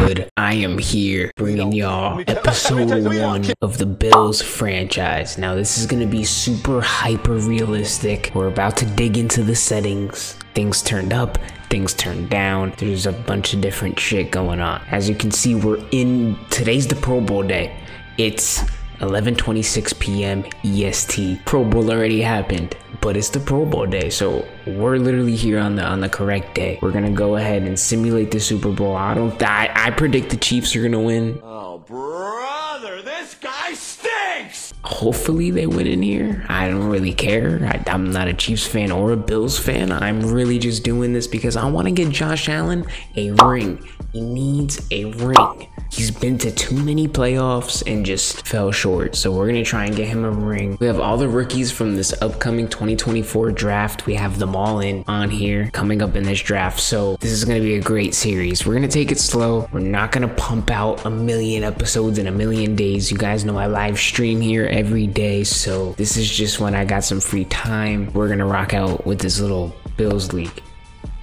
good? I am here bringing y'all episode 1 of the Bills franchise. Now this is gonna be super hyper realistic. We're about to dig into the settings. Things turned up, things turned down. There's a bunch of different shit going on. As you can see, today's the Pro Bowl day. It's 11:26 p.m. EST. Pro Bowl already happened, but it's the Pro Bowl day, so we're literally here on the correct day. We're gonna go ahead and simulate the Super Bowl. I predict the Chiefs are gonna win. Oh, brother, this guy stinks! Hopefully they win in here. I don't really care. I'm not a Chiefs fan or a Bills fan. I'm really just doing this because I want to get Josh Allen a ring. He needs a ring. He's been to too many playoffs and just fell short. So we're going to try and get him a ring. We have all the rookies from this upcoming 2024 draft. We have them all on here coming up in this draft. So this is going to be a great series. We're going to take it slow. We're not going to pump out a million episodes in a million days. You guys know I live stream here every day. So this is just when I got some free time. We're going to rock out with this little Bills league.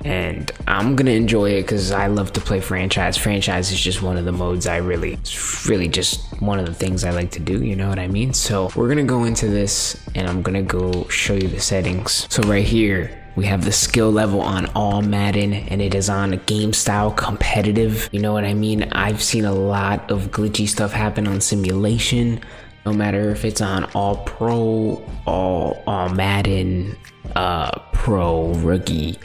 And I'm gonna enjoy it because I love to play franchise. Franchise is just one of the modes it's really just one of the things I like to do, you know what I mean? So we're gonna go into this and I'm gonna go show you the settings. So right here, we have the skill level on all Madden and it is on a game style competitive. You know what I mean? I've seen a lot of glitchy stuff happen on simulation. No matter if it's on all pro, all Madden, pro, rookie.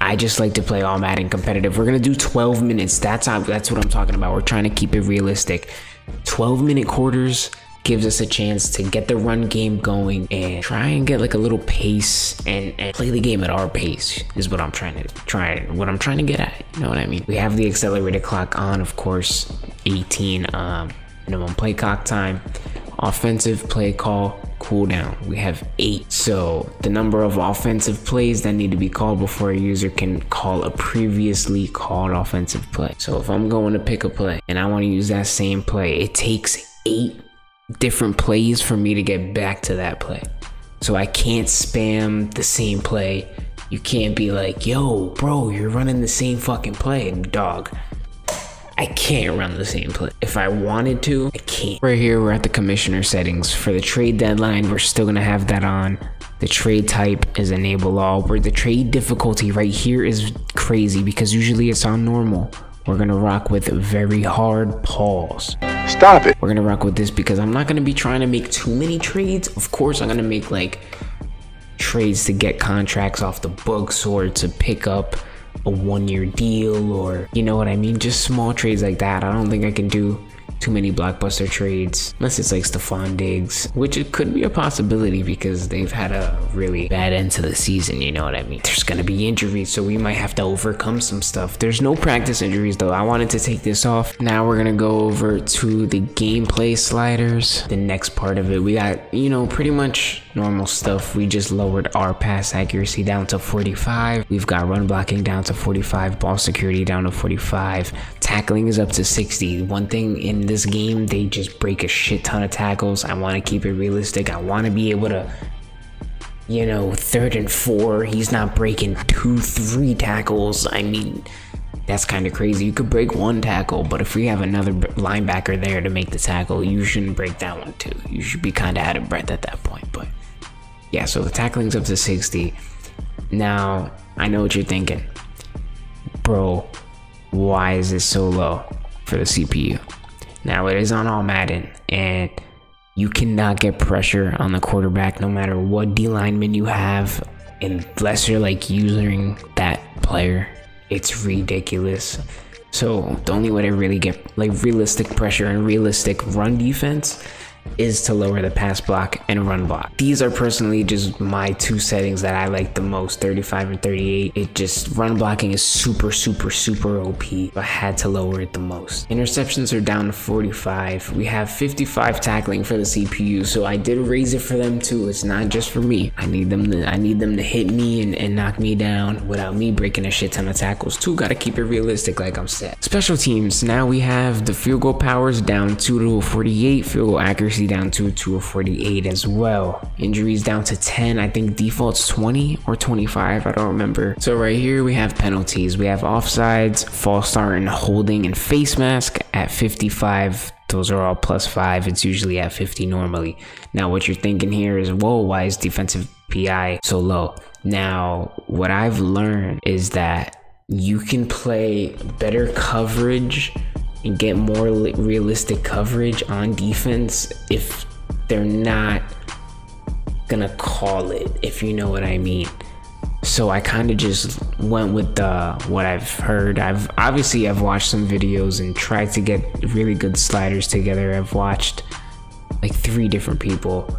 I just like to play all Madden competitive. We're gonna do 12 minutes. That's what I'm talking about. We're trying to keep it realistic. 12-minute quarters gives us a chance to get the run game going and try and get like a little pace and play the game at our pace is what I'm trying to get at. You know what I mean? We have the accelerated clock on, of course. 18 minimum play clock time. Offensive play call cooldown, we have 8. So the number of offensive plays that need to be called before a user can call a previously called offensive play. So if I'm going to pick a play and I want to use that same play, it takes 8 different plays for me to get back to that play. So I can't spam the same play. You can't be like, yo bro, you're running the same fucking play. Dog, I can't run the same play. If I wanted to, I can't. Right here, we're at the commissioner settings. For the trade deadline, we're still gonna have that on. The trade type is enable all. Where the trade difficulty right here is crazy because usually it's on normal. We're gonna rock with very hard pause. Stop it. We're gonna rock with this because I'm not gonna be trying to make too many trades. Of course, I'm gonna make like trades to get contracts off the books or to pick up a 1-year deal, or you know what I mean, just small trades like that. I don't think I can do too many blockbuster trades unless it's like Stephon Diggs, which it could be a possibility because they've had a really bad end to the season, you know what I mean? There's gonna be injuries, so we might have to overcome some stuff. There's no practice injuries though. I wanted to take this off. Now we're gonna go over to the gameplay sliders. The next part of it, we got, you know, pretty much normal stuff. We just lowered our pass accuracy down to 45. We've got run blocking down to 45, ball security down to 45. Tackling is up to 60. One thing in this game, they just break a shit ton of tackles. I want to keep it realistic. I want to be able to, you know, 3rd and 4, he's not breaking 2-3 tackles. I mean, that's kind of crazy. You could break 1 tackle, but if we have another linebacker there to make the tackle, you shouldn't break that one too. You should be kind of out of breath at that point. But yeah, so the tackling's up to 60. Now, I know what you're thinking. Bro, why is it so low for the CPU? Now, it is on all Madden, and you cannot get pressure on the quarterback no matter what D lineman you have, unless you're like using that player. It's ridiculous. So the only way to really get like realistic pressure and realistic run defense is to lower the pass block and run block. These are personally just my 2 settings that I like the most, 35 and 38. It just, run blocking is super OP. I had to lower it the most. Interceptions are down to 45. We have 55 tackling for the CPU, so I did raise it for them too. It's not just for me. I need them to hit me and knock me down without me breaking a shit ton of tackles too. Gotta keep it realistic, like I'm said. Special teams, now we have the field goal powers down 2 to 48, field goal accuracy accuracy down to a 48 as well. Injuries down to 10. I think default's 20 or 25. I don't remember. So right here we have penalties. We have offsides, false start, and holding, and face mask at 55. Those are all +5. It's usually at 50 normally. Now what you're thinking here is, whoa, why is defensive PI so low? Now what I've learned is that you can play better coverage and get more realistic coverage on defense if they're not gonna call it, if you know what I mean. So I kind of just went with what I've heard. I've watched some videos and tried to get really good sliders together. I've watched like 3 different people,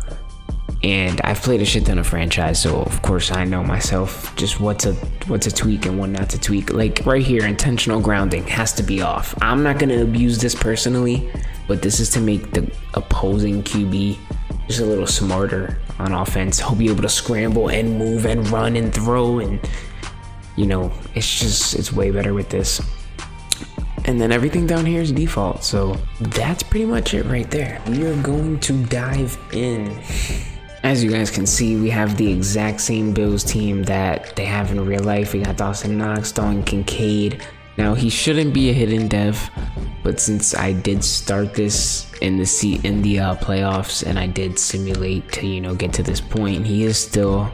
and I've played a shit ton of franchise, so of course I know myself just what to tweak and what not to tweak. Like right here, intentional grounding has to be off. I'm not gonna abuse this personally, but this is to make the opposing QB just a little smarter on offense. He'll be able to scramble and move and run and throw, and you know, it's way better with this. And then everything down here is default, so that's pretty much it right there. We are going to dive in. As you guys can see, we have the exact same Bills team that they have in real life. We got Dawson Knox, Dalton Kincaid. Now he shouldn't be a hidden dev, but since I did start this in the playoffs and I did simulate to, you know, get to this point, he is still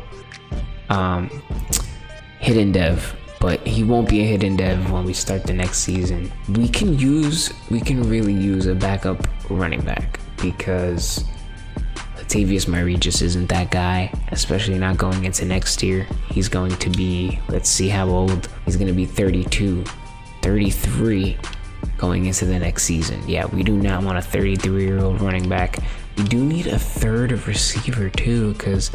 hidden dev, but he won't be a hidden dev when we start the next season. We can really use a backup running back because Latavius Murray just isn't that guy, especially not going into next year. He's going to be, let's see how old, he's going to be 32, 33 going into the next season. Yeah, we do not want a 33-year-old running back. We do need a third receiver too, because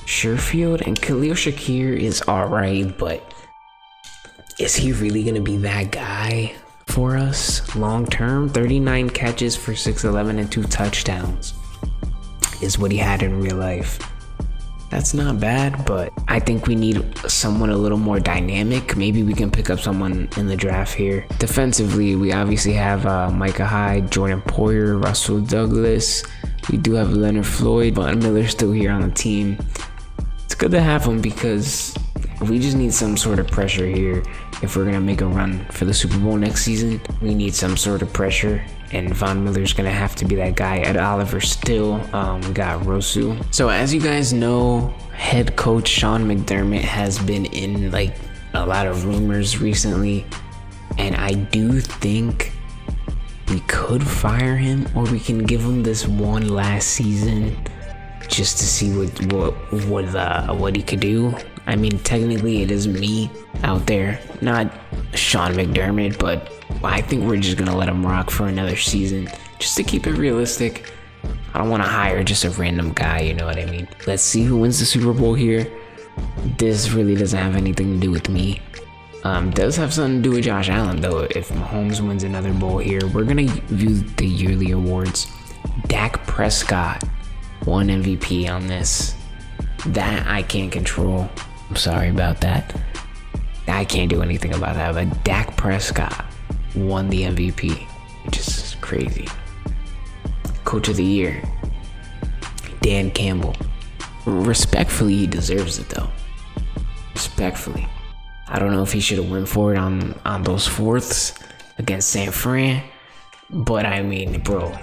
Sherfield and Khalil Shakir is alright, but is he really going to be that guy for us long term? 39 catches for 611 and 2 touchdowns is what he had in real life. That's not bad, but I think we need someone a little more dynamic. Maybe we can pick up someone in the draft here. Defensively, we obviously have Micah Hyde, Jordan Poyer, Russell Douglas. We do have Leonard Floyd, but Miller's still here on the team. It's good to have him because we just need some sort of pressure here. If we're gonna make a run for the Super Bowl next season, we need some sort of pressure, and Von Miller's gonna have to be that guy. Ed Oliver still, we got Rosu. So as you guys know, head coach Sean McDermott has been in like a lot of rumors recently, and I do think we could fire him, or we can give him this one last season just to see what he could do. I mean, technically it is me out there, not Sean McDermott, but I think we're just gonna let him rock for another season just to keep it realistic. I don't want to hire just a random guy, you know what I mean? Let's see who wins the Super Bowl here. This really doesn't have anything to do with me. Does have something to do with Josh Allen though. If Mahomes wins another bowl here, we're gonna view the yearly awards. Dak Prescott won MVP on this. That I can't control. I'm sorry about that. I can't do anything about that, but Dak Prescott won the MVP, which is crazy. Coach of the Year, Dan Campbell. Respectfully, he deserves it though. Respectfully. I don't know if he should have went for it on those fourths against San Fran, but I mean, bro,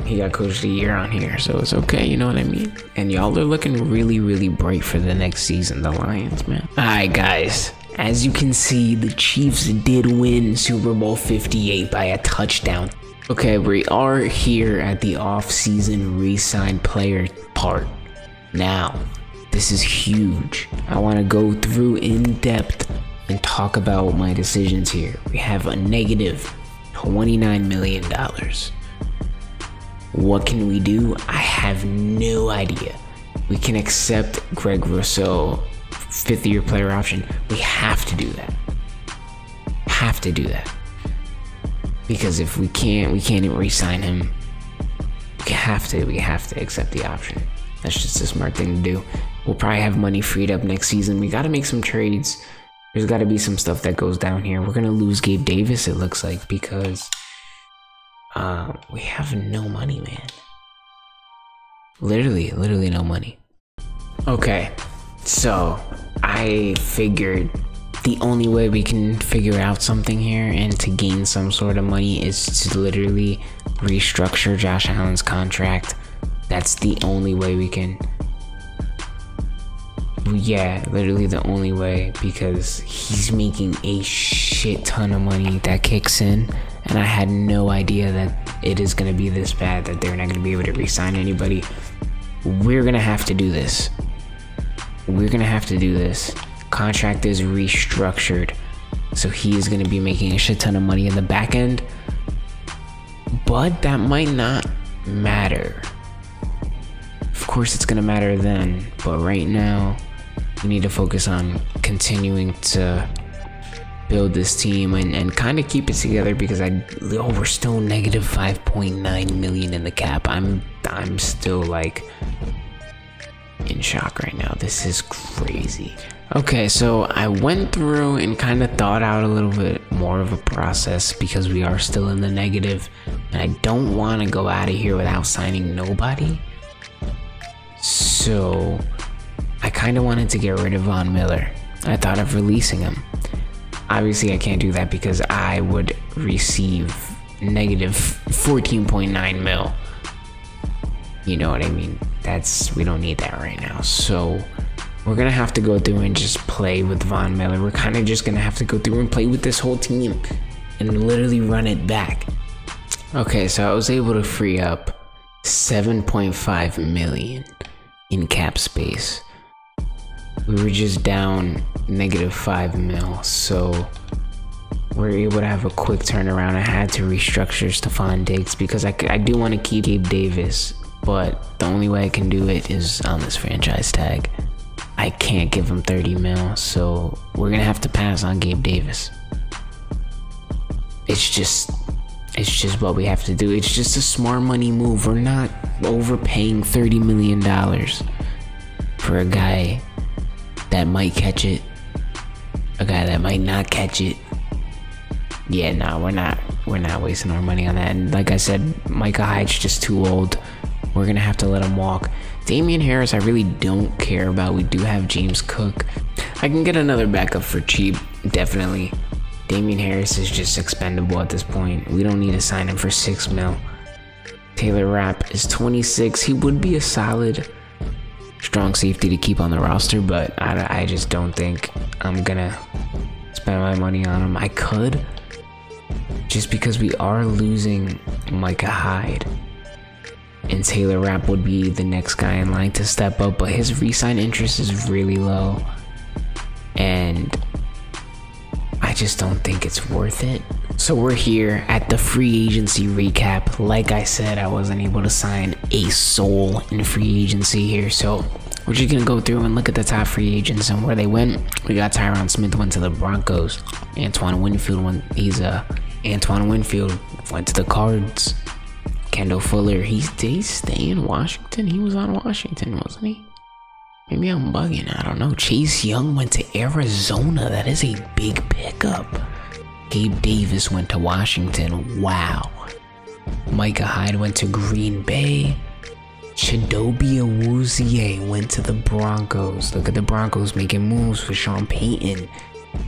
he got Coach of the Year on here, so it's okay, you know what I mean? And y'all are looking really, really bright for the next season, the Lions, man. Alright, guys. As you can see, the Chiefs did win Super Bowl 58 by a touchdown. Okay, we are here at the off-season re-signed player part. Now, this is huge. I want to go through in depth and talk about my decisions here. We have a negative $29 million. What can we do? I have no idea. We can accept Greg Rousseau, 5th-year player option. We have to do that. Have to do that. Because if we can't even re-sign him. We have to accept the option. That's just a smart thing to do. We'll probably have money freed up next season. We got to make some trades. There's got to be some stuff that goes down here. We're going to lose Gabe Davis, it looks like, because we have no money, man. Literally no money. Okay, so I figured the only way we can figure out something here and to gain some sort of money is to literally restructure Josh Allen's contract. That's the only way we can. Yeah, literally the only way, because he's making a shit ton of money that kicks in, and I had no idea that it is going to be this bad, that they're not going to be able to re-sign anybody. We're going to have to do this. Contract is restructured, so he is going to be making a shit ton of money in the back end, but that might not matter. Of course it's going to matter then, but right now we need to focus on continuing to build this team and kind of keep it together, because we're still negative 5.9 million in the cap. I'm still like in shock right now. This is crazy. Okay, so I went through and kind of thought out a little bit more of a process, because we are still in the negative and I don't want to go out of here without signing nobody. So I kind of wanted to get rid of Von Miller. I thought of releasing him. Obviously I can't do that because I would receive negative 14.9 mil. You know what I mean? We don't need that right now. So we're gonna have to go through and just play with Von Miller. We're kind of just gonna have to go through and play with this whole team and literally run it back. Okay, so I was able to free up 7.5 million in cap space. We were just down negative 5 mil, so we're able to have a quick turnaround. I had to restructure Stephon Diggs because I do want to keep Gabe Davis, but the only way I can do it is on this franchise tag. I can't give him 30 mil, so we're gonna have to pass on Gabe Davis. It's just what we have to do. It's just a smart money move. We're not overpaying $30 million for a guy that might catch it, a guy that might not catch it. Yeah, no, we're not wasting our money on that. And like I said, Micah Hyde's just too old. We're gonna have to let him walk. Damian Harris, I really don't care about. We do have James Cook. I can get another backup for cheap, definitely. Damian Harris is just expendable at this point. We don't need to sign him for 6 mil. Taylor Rapp is 26. He would be a solid strong safety to keep on the roster, but I just don't think I'm gonna spend my money on him. I could, just because we are losing Micah Hyde, and Taylor Rapp would be the next guy in line to step up, but his re-sign interest is really low, and I just don't think it's worth it. So we're here at the free agency recap. Like I said, I wasn't able to sign a soul in free agency here, so we're just gonna go through and look at the top free agents and where they went. We got Tyron Smith went to the Broncos. Antoine Winfield went to the Cards. Kendall Fuller, did he stay in Washington? He was on Washington, wasn't he? Maybe I'm bugging, I don't know. Chase Young went to Arizona. That is a big pickup. Gabe Davis went to Washington. Wow. Micah Hyde went to Green Bay. Chidobe Awuzie went to the Broncos. Look at the Broncos making moves for Sean Payton.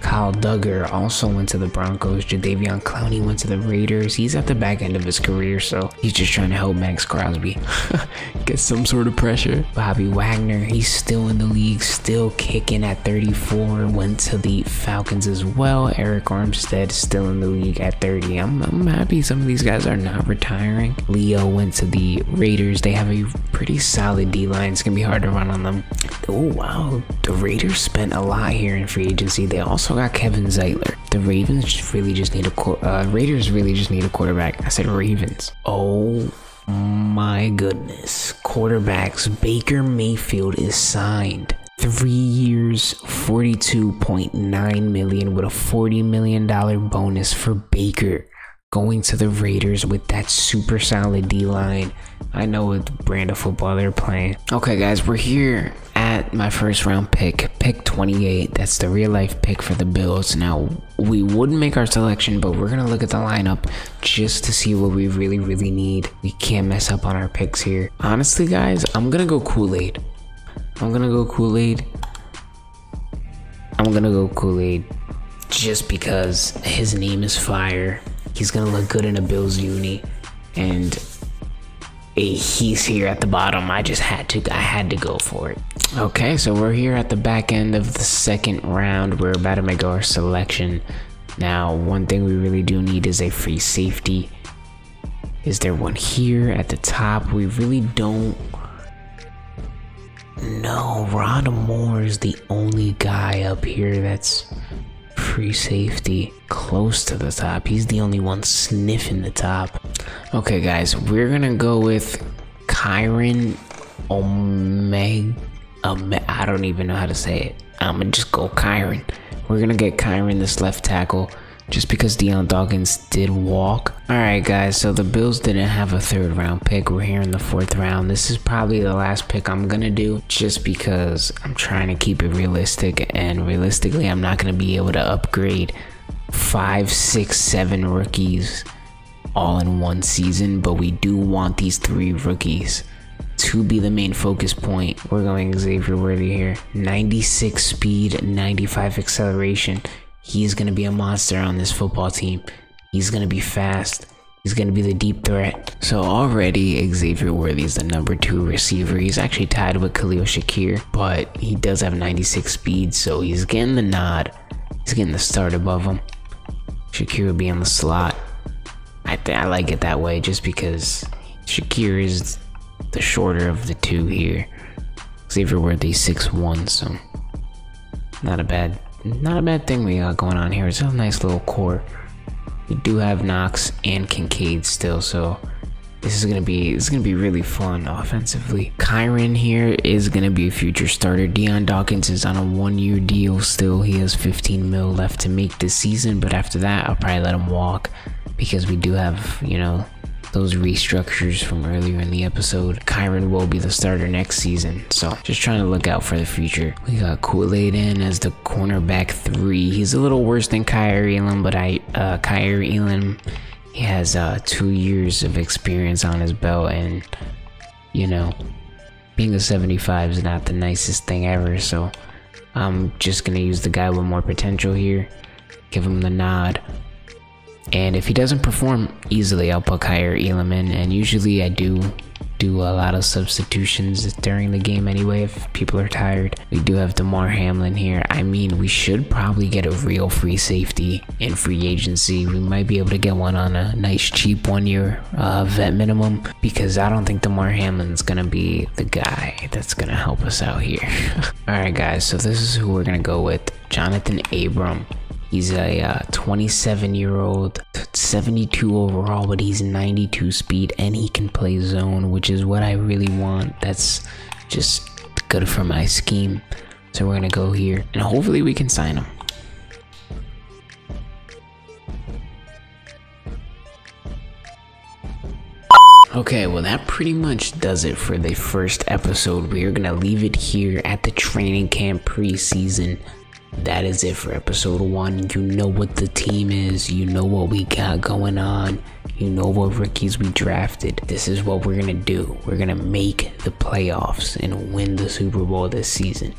Kyle Duggar also went to the Broncos. Jadeveon Clowney went to the Raiders. He's at the back end of his career, so he's just trying to help Max Crosby get some sort of pressure. Bobby Wagner, he's still in the league, still kicking at 34. Went to the Falcons as well. Eric Armstead still in the league at 30. I'm happy some of these guys are not retiring. Leo went to the Raiders. They have a pretty solid D-line. It's gonna be hard to run on them. Oh wow, the Raiders spent a lot here in free agency. They also got Kevin Zeitler. The Ravens really just need Raiders really just need a quarterback. I said Ravens. Oh my goodness. Quarterbacks. Baker Mayfield is signed. 3 years, $42.9 million with a $40 million bonus for Baker. going to the Raiders with that super solid D-line. I know what brand of football they're playing. Okay, guys, we're here at my first round pick 28. That's the real life pick for the Bills. Now, we wouldn't make our selection, but we're gonna look at the lineup just to see what we really need. We can't mess up on our picks here. Honestly, guys, I'm gonna go Kool-Aid. I'm gonna go Kool-Aid just because his name is fire. He's gonna look good in a Bills uni, and he's here at the bottom. I had to go for it. Okay, so we're here at the back end of the second round. We're about to make our selection. Now, one thing we really do need is a free safety. Is there one here at the top? We really don't. No, Rondale Moore is the only guy up here that's free safety close to the top. He's the only one sniffing the top. Okay, guys, we're gonna go with Kyren Omega. I don't even know how to say it. I'm gonna just go Kyren. We're gonna get Kyren, this left tackle, just because Deion Dawkins did walk. Alright, guys, so the Bills didn't have a third round pick. We're here in the fourth round. This is probably the last pick I'm gonna do, just because I'm trying to keep it realistic, and realistically I'm not gonna be able to upgrade 5, 6, 7 rookies all in one season, but we do want these 3 rookies to be the main focus point. We're going Xavier Worthy here. 96 speed, 95 acceleration. He's going to be a monster on this football team. He's going to be fast. He's going to be the deep threat. So already Xavier Worthy is the number 2 receiver. He's actually tied with Khalil Shakir, but he does have 96 speed, so he's getting the nod. He's getting the start above him. Shakir will be in the slot. I like it that way, just because Shakir is the shorter of the 2 here. Xavier Worthy 6'1", so not a bad thing we got going on here. It's a nice little core. We do have Knox and Kincaid still, so this is gonna be really fun offensively. Kyren here is gonna be a future starter. Deion Dawkins is on a 1-year deal still. He has 15 mil left to make this season, but after that I'll probably let him walk, because we do have, you know, those restructures from earlier in the episode. Kyren will be the starter next season, so just trying to look out for the future. We got Kool-Aid in as the cornerback 3. He's a little worse than Kaiir Elam, but Kaiir Elam, he has 2 years of experience on his belt, and you know, being a 75 is not the nicest thing ever, so I'm just gonna use the guy with more potential here, give him the nod. And if he doesn't perform easily, I'll put Kaiir Elam in, and usually I do a lot of substitutions during the game anyway if people are tired. We do have Damar Hamlin here. I mean, we should probably get a real free safety in free agency. We might be able to get one on a nice cheap 1-year vet minimum, because I don't think Damar Hamlin's gonna be the guy that's gonna help us out here. Alright guys, so this is who we're gonna go with. Jonathan Abram. He's a 27-year-old, 72 overall, but he's 92 speed, and he can play zone, which is what I really want. That's just good for my scheme. So we're gonna go here, and hopefully we can sign him. Okay, well that pretty much does it for the first episode. We are gonna leave it here at the training camp preseason. That is it for episode 1. You know what the team is, you know what we got going on, you know what rookies we drafted. This is what we're gonna do. We're gonna make the playoffs and win the Super Bowl this season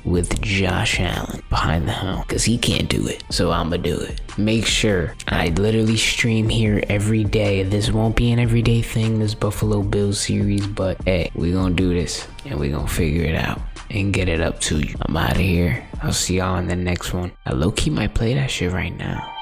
with Josh Allen behind the helm, because he can't do it, so I'ma do it. Make sure I literally stream here every day. This won't be an everyday thing, this Buffalo Bills series, but hey, we gonna do this and we gonna figure it out and get it up to you. I'm out of here. I'll see y'all in the next one. I low-key might play that shit right now.